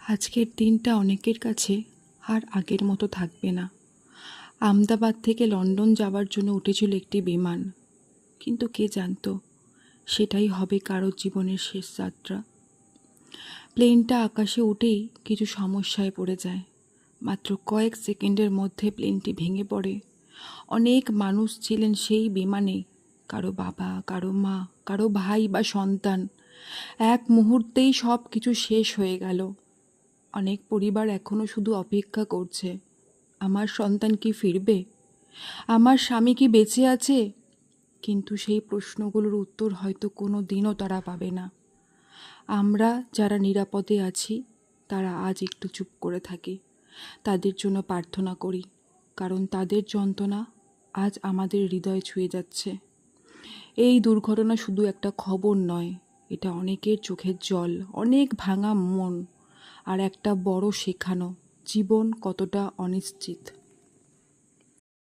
আজকের দিনটা অনেকের কাছে আর আগের মতো থাকবে না। আহমেদাবাদ থেকে লন্ডন যাওয়ার জন্য উঠেছিল একটি বিমান, কিন্তু কে জানতো সেটাই হবে কারোর জীবনের শেষ যাত্রা। প্লেনটা আকাশে উঠেই কিছু সমস্যায় পড়ে যায়। মাত্র কয়েক সেকেন্ডের মধ্যে প্লেনটি ভেঙে পড়ে। অনেক মানুষ ছিলেন সেই বিমানে, কারো বাবা, কারো মা, কারো ভাই বা সন্তান। এক মুহূর্তেই সব কিছু শেষ হয়ে গেল। অনেক পরিবার এখনও শুধু অপেক্ষা করছে, আমার সন্তান কি ফিরবে, আমার স্বামী কি বেঁচে আছে। কিন্তু সেই প্রশ্নগুলোর উত্তর হয়তো কোনো দিনও তারা পাবে না। আমরা যারা নিরাপদে আছি তারা আজ একটু চুপ করে থাকি, তাদের জন্য প্রার্থনা করি, কারণ তাদের যন্ত্রণা আজ আমাদের হৃদয়ে ছুঁয়ে যাচ্ছে। এই দুর্ঘটনা শুধু একটা খবর নয়, এটা অনেকের চোখের জল, অনেক ভাঙা মন, আর একটা বড় শেখানো জীবন কতটা অনিশ্চিত।